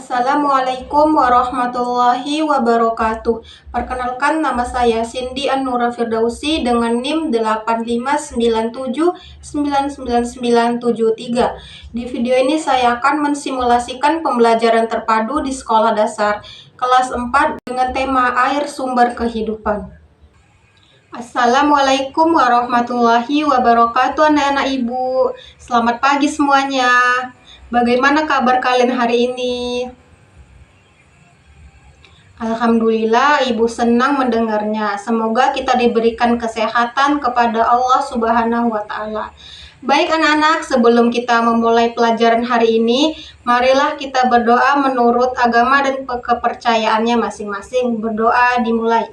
Assalamualaikum warahmatullahi wabarakatuh. Perkenalkan, nama saya Cindy An-Nura Firdausi dengan NIM 8597999973. Di video ini saya akan mensimulasikan pembelajaran terpadu di sekolah dasar kelas 4 dengan tema air sumber kehidupan. Assalamualaikum warahmatullahi wabarakatuh anak-anak ibu. Selamat pagi semuanya. Bagaimana kabar kalian hari ini? Alhamdulillah, ibu senang mendengarnya. Semoga kita diberikan kesehatan kepada Allah Subhanahu wa Ta'ala. Baik anak-anak, sebelum kita memulai pelajaran hari ini, marilah kita berdoa menurut agama dan kepercayaannya masing-masing. Berdoa dimulai.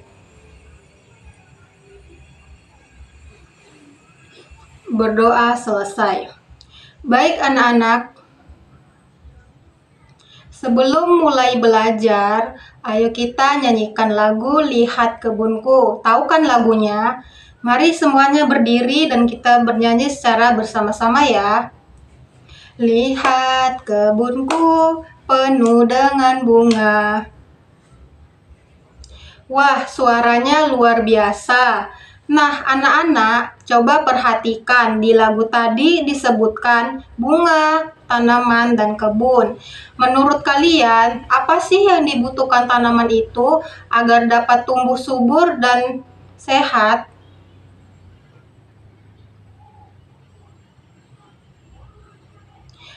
Berdoa selesai. Baik anak-anak, sebelum mulai belajar, ayo kita nyanyikan lagu Lihat Kebunku. Tahu kan lagunya? Mari semuanya berdiri dan kita bernyanyi secara bersama-sama ya. Lihat kebunku penuh dengan bunga. Wah, suaranya luar biasa. Nah, anak-anak, coba perhatikan di lagu tadi disebutkan bunga, tanaman, dan kebun. Menurut kalian, apa sih yang dibutuhkan tanaman itu agar dapat tumbuh subur dan sehat?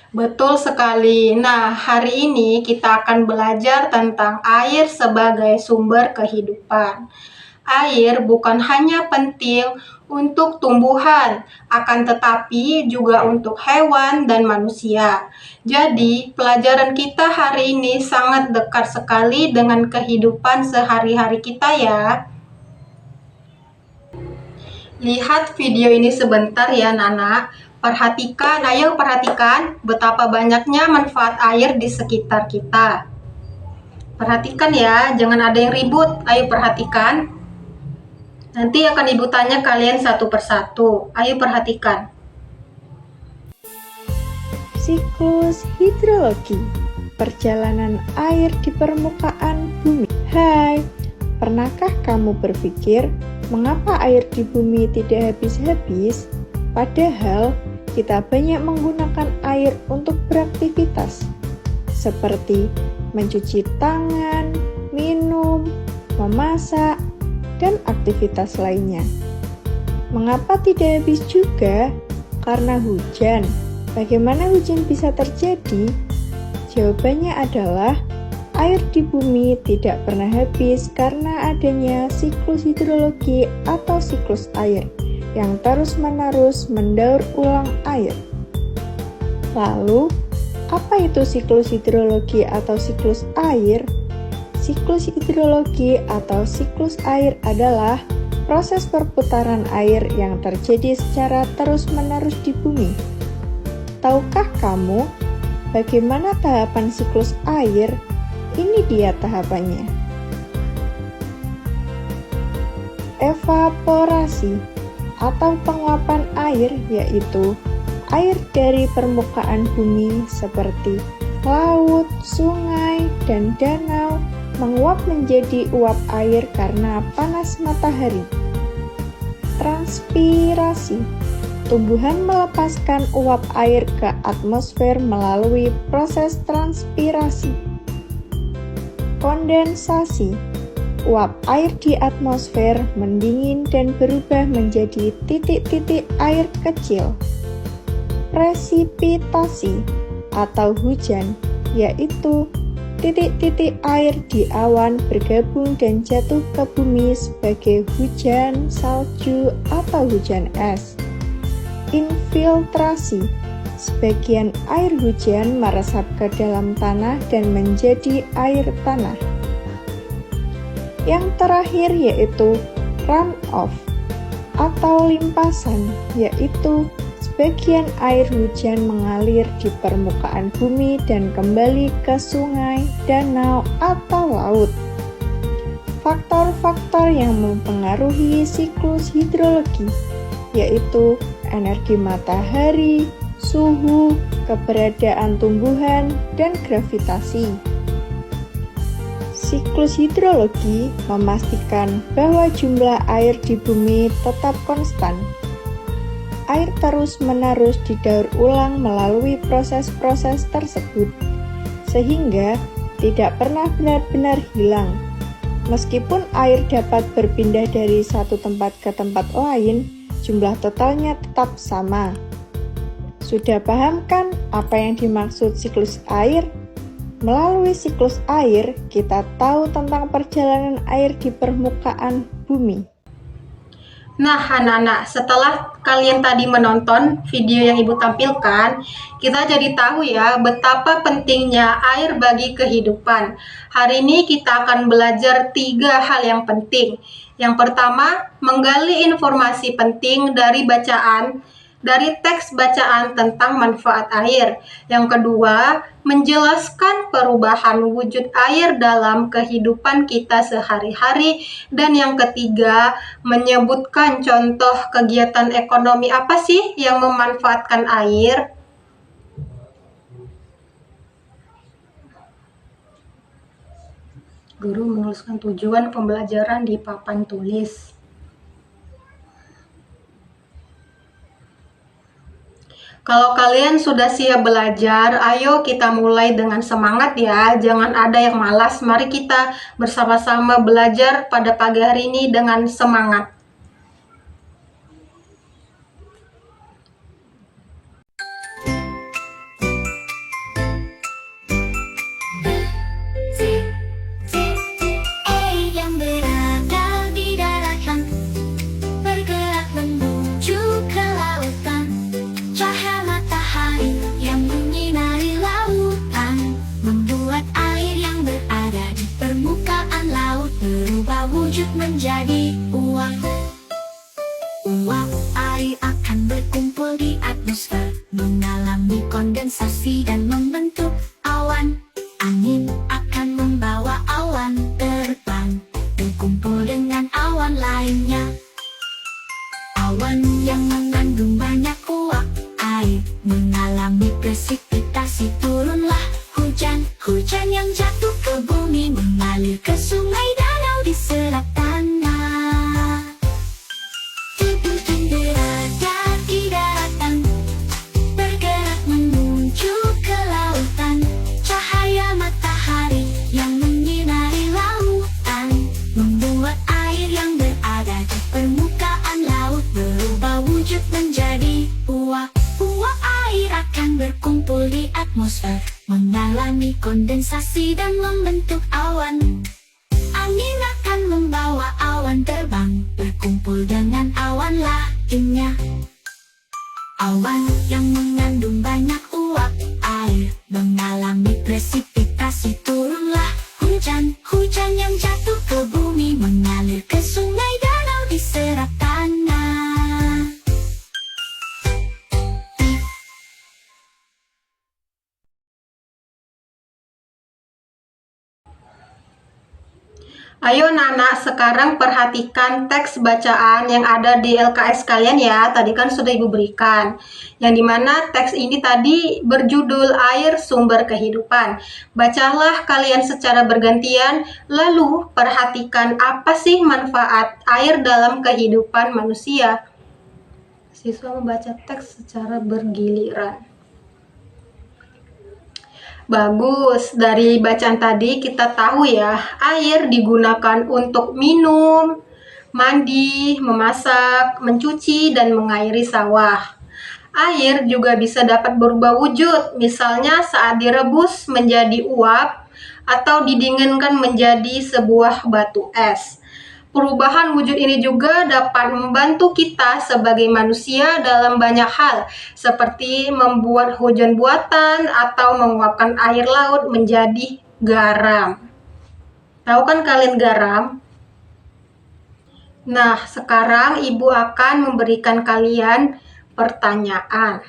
Betul sekali. Nah, hari ini kita akan belajar tentang air sebagai sumber kehidupan. Air bukan hanya penting untuk tumbuhan, akan tetapi juga untuk hewan dan manusia. Jadi, pelajaran kita hari ini sangat dekat sekali dengan kehidupan sehari-hari kita ya. Lihat video ini sebentar ya, anak-anak. Ayo perhatikan betapa banyaknya manfaat air di sekitar kita. Perhatikan ya, jangan ada yang ribut. Ayo perhatikan. Nanti akan ibu tanya kalian satu persatu. Ayo perhatikan. Siklus hidrologi, perjalanan air di permukaan bumi. Hai, pernahkah kamu berpikir mengapa air di bumi tidak habis-habis? Padahal kita banyak menggunakan air untuk beraktivitas, seperti mencuci tangan, minum, memasak, dan aktivitas lainnya. Mengapa tidak habis juga? Karena hujan. Bagaimana hujan bisa terjadi? Jawabannya adalah air di bumi tidak pernah habis karena adanya siklus hidrologi atau siklus air yang terus-menerus mendaur ulang air. Lalu, apa itu siklus hidrologi atau siklus air? Siklus hidrologi atau siklus air adalah proses perputaran air yang terjadi secara terus-menerus di bumi. Tahukah kamu bagaimana tahapan siklus air? Ini dia tahapannya. Evaporasi atau penguapan air, yaitu air dari permukaan bumi seperti laut, sungai, dan danau menguap menjadi uap air karena panas matahari. Transpirasi, tumbuhan melepaskan uap air ke atmosfer melalui proses transpirasi. Kondensasi, uap air di atmosfer mendingin dan berubah menjadi titik-titik air kecil. Presipitasi atau hujan, yaitu titik-titik air di awan bergabung dan jatuh ke bumi sebagai hujan salju atau hujan es. Infiltrasi, sebagian air hujan meresap ke dalam tanah dan menjadi air tanah. Yang terakhir yaitu runoff atau limpasan, yaitu sebagian air hujan mengalir di permukaan bumi dan kembali ke sungai, danau, atau laut. Faktor-faktor yang mempengaruhi siklus hidrologi yaitu energi matahari, suhu, keberadaan tumbuhan, dan gravitasi. Siklus hidrologi memastikan bahwa jumlah air di bumi tetap konstan. Air terus-menerus didaur ulang melalui proses-proses tersebut, sehingga tidak pernah benar-benar hilang. Meskipun air dapat berpindah dari satu tempat ke tempat lain, jumlah totalnya tetap sama. Sudah paham kan apa yang dimaksud siklus air? Melalui siklus air, kita tahu tentang perjalanan air di permukaan bumi. Nah, anak-anak, setelah kalian tadi menonton video yang Ibu tampilkan, kita jadi tahu ya betapa pentingnya air bagi kehidupan. Hari ini kita akan belajar 3 hal yang penting. Yang pertama, menggali informasi penting dari teks bacaan tentang manfaat air. Yang kedua, menjelaskan perubahan wujud air dalam kehidupan kita sehari-hari. Dan yang ketiga, menyebutkan contoh kegiatan ekonomi apa sih yang memanfaatkan air. Guru menuliskan tujuan pembelajaran di papan tulis. Kalau kalian sudah siap belajar, ayo kita mulai dengan semangat ya. Jangan ada yang malas. Mari kita bersama-sama belajar pada pagi hari ini dengan semangat. Menjadi uap. Uap air akan berkumpul di atmosfer, mengalami kondensasi dan membentuk awan. Angin akan membawa awan terbang, berkumpul dengan awan lainnya. Awan yang mengandung banyak uap air mengalami presipitasi, turunlah hujan. Hujan yang jatuh ke bumi mengalir ke sungai, danau, diserap tanah. Tubuh-tubuh berada di daratan, bergerak menuju ke lautan. Cahaya matahari yang menyinari lautan membuat air yang berada di permukaan laut berubah wujud menjadi uap. Uap air akan berkumpul di atmosfer, mengalami kondensasi dan membentuk awan. Angin akan membawa awan terbang, berkumpul dengan awan lainnya. Awan yang mengandung banyak uap air mengalami presipitasi, turunlah hujan. Hujan yang jatuh ke bumi mengalir ke sungai, danau, diserap tanah. Ayo Nana, sekarang perhatikan teks bacaan yang ada di LKS kalian ya. Tadi kan sudah Ibu berikan. Yang dimana teks ini tadi berjudul Air Sumber Kehidupan. Bacalah kalian secara bergantian, lalu perhatikan apa sih manfaat air dalam kehidupan manusia. Siswa membaca teks secara bergiliran. Bagus, dari bacaan tadi kita tahu ya, air digunakan untuk minum, mandi, memasak, mencuci, dan mengairi sawah. Air juga bisa dapat berubah wujud, misalnya saat direbus menjadi uap atau didinginkan menjadi sebuah batu es. Perubahan wujud ini juga dapat membantu kita sebagai manusia dalam banyak hal, seperti membuat hujan buatan atau menguapkan air laut menjadi garam. Tahu kan kalian garam? Nah, sekarang Ibu akan memberikan kalian pertanyaan.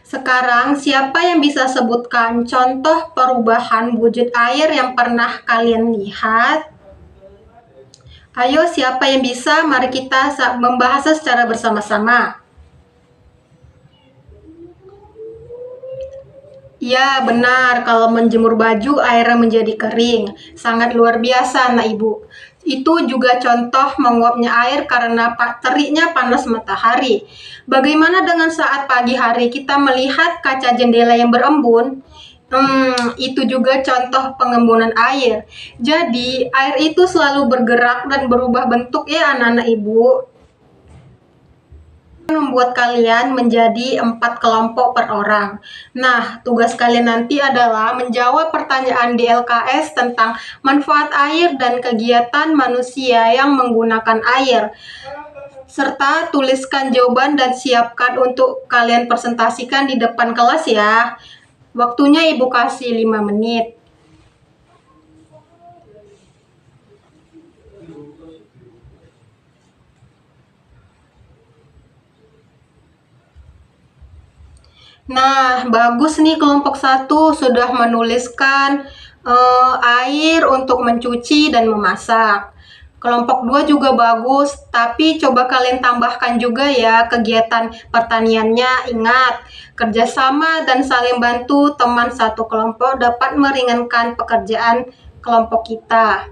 Sekarang, siapa yang bisa sebutkan contoh perubahan wujud air yang pernah kalian lihat? Ayo, siapa yang bisa? Mari kita membahasnya secara bersama-sama. Ya, benar. Kalau menjemur baju, airnya menjadi kering. Sangat luar biasa, anak ibu. Itu juga contoh menguapnya air karena teriknya panas matahari. Bagaimana dengan saat pagi hari kita melihat kaca jendela yang berembun? Itu juga contoh pengembunan air. Jadi, air itu selalu bergerak dan berubah bentuk ya anak-anak ibu. Membuat kalian menjadi 4 kelompok per orang. Nah, tugas kalian nanti adalah menjawab pertanyaan di LKS tentang manfaat air dan kegiatan manusia yang menggunakan air. Serta tuliskan jawaban dan siapkan untuk kalian presentasikan di depan kelas ya. Waktunya Ibu kasih 5 menit. Nah, bagus nih kelompok 1 sudah menuliskan air untuk mencuci dan memasak. Kelompok 2 juga bagus, tapi coba kalian tambahkan juga ya kegiatan pertaniannya. Ingat, kerjasama dan saling bantu teman satu kelompok dapat meringankan pekerjaan kelompok kita.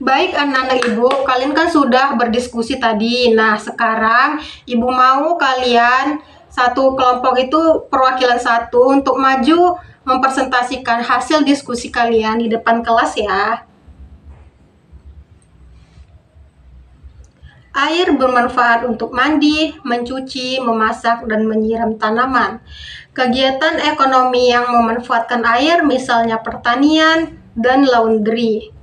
Baik anak-anak ibu, kalian kan sudah berdiskusi tadi. Nah, sekarang ibu mau kalian satu kelompok itu perwakilan satu untuk maju mempresentasikan hasil diskusi kalian di depan kelas ya. Air bermanfaat untuk mandi, mencuci, memasak, dan menyiram tanaman. Kegiatan ekonomi yang memanfaatkan air misalnya pertanian dan laundry.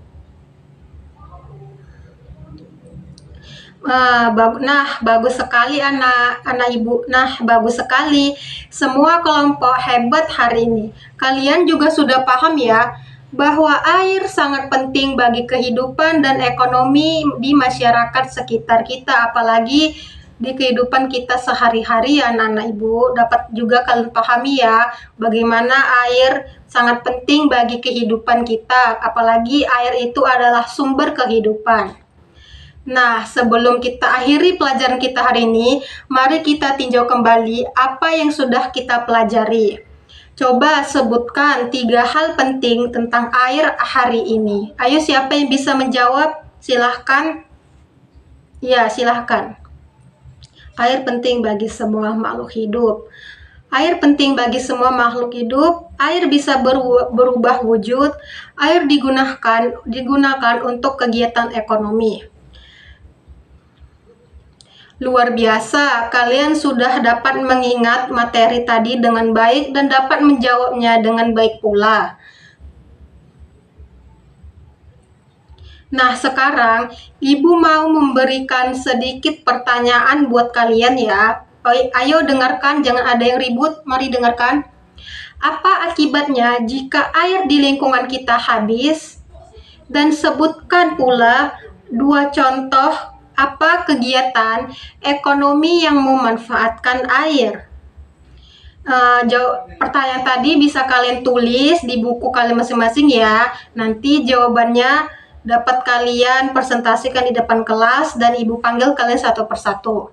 Nah, bagus sekali anak ibu. Nah, bagus sekali. Semua kelompok hebat hari ini. Kalian juga sudah paham ya bahwa air sangat penting bagi kehidupan dan ekonomi di masyarakat sekitar kita, apalagi di kehidupan kita sehari-hari ya anak-anak ibu. Dapat juga kalian pahami ya bagaimana air sangat penting bagi kehidupan kita, apalagi air itu adalah sumber kehidupan. Nah, sebelum kita akhiri pelajaran kita hari ini, mari kita tinjau kembali apa yang sudah kita pelajari. Coba sebutkan 3 hal penting tentang air hari ini. Ayo, siapa yang bisa menjawab? Silahkan. Ya, silahkan. Air penting bagi semua makhluk hidup. Air penting bagi semua makhluk hidup. Air bisa berubah wujud. Air digunakan untuk kegiatan ekonomi. Luar biasa, kalian sudah dapat mengingat materi tadi dengan baik dan dapat menjawabnya dengan baik pula. Nah, sekarang Ibu mau memberikan sedikit pertanyaan buat kalian ya. Ayo dengarkan, jangan ada yang ribut, mari dengarkan. Apa akibatnya jika air di lingkungan kita habis? Dan sebutkan pula 2 contoh apa kegiatan ekonomi yang memanfaatkan air. Pertanyaan tadi bisa kalian tulis di buku kalian masing-masing ya. Nanti jawabannya dapat kalian presentasikan di depan kelas dan Ibu panggil kalian satu persatu.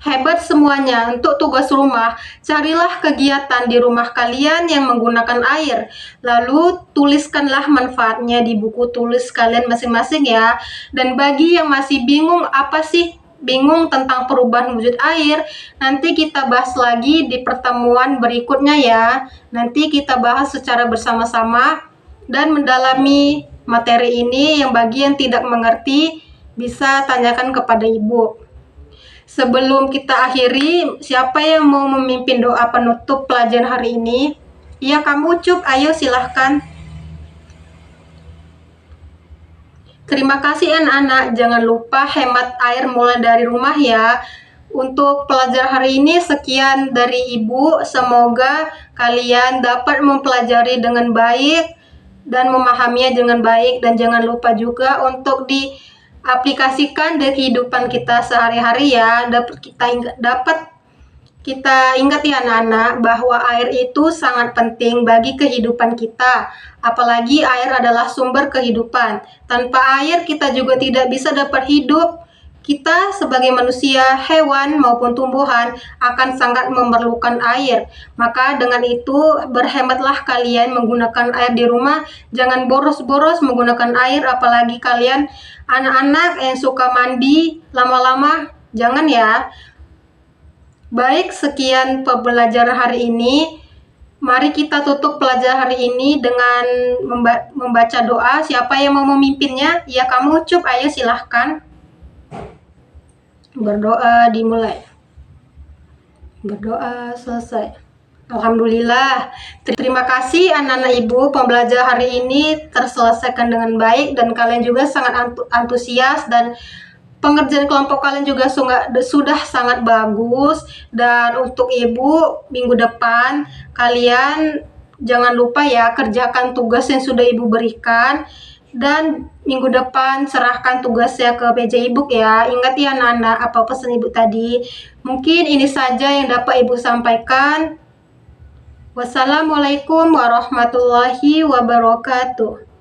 Hebat semuanya. Untuk tugas rumah, carilah kegiatan di rumah kalian yang menggunakan air. Lalu tuliskanlah manfaatnya di buku tulis kalian masing-masing ya. Dan bagi yang masih bingung bingung tentang perubahan wujud air, nanti kita bahas lagi di pertemuan berikutnya ya. Nanti kita bahas secara bersama-sama dan mendalami materi ini. Yang bagi yang tidak mengerti bisa tanyakan kepada Ibu. Sebelum kita akhiri, siapa yang mau memimpin doa penutup pelajaran hari ini? Iya, kamu Ucup, ayo silahkan. Terima kasih anak-anak, jangan lupa hemat air mulai dari rumah ya. Untuk pelajaran hari ini sekian dari Ibu, semoga kalian dapat mempelajari dengan baik dan memahaminya dengan baik, dan jangan lupa juga untuk aplikasikan di kehidupan kita sehari-hari ya. Dapat kita ingat ya anak-anak bahwa air itu sangat penting bagi kehidupan kita, apalagi air adalah sumber kehidupan. Tanpa air kita juga tidak bisa dapat hidup. Kita sebagai manusia, hewan, maupun tumbuhan akan sangat memerlukan air. Maka dengan itu, berhematlah kalian menggunakan air di rumah. Jangan boros-boros menggunakan air, apalagi kalian anak-anak yang suka mandi lama-lama. Jangan ya. Baik, sekian pembelajaran hari ini. Mari kita tutup pelajaran hari ini dengan membaca doa. Siapa yang mau memimpinnya? Ya, kamu Ucup, ayo silahkan. Berdoa dimulai. Berdoa selesai. Alhamdulillah. Terima kasih anak-anak ibu, pembelajaran hari ini terselesaikan dengan baik dan kalian juga sangat antusias dan pengerjaan kelompok kalian juga sudah sangat bagus. Dan untuk ibu, minggu depan kalian jangan lupa ya kerjakan tugas yang sudah ibu berikan. Dan minggu depan serahkan tugasnya ke PJ Ibu ya. Ingat ya anak-anak apa pesan ibu tadi. Mungkin ini saja yang dapat ibu sampaikan. Wassalamualaikum warahmatullahi wabarakatuh.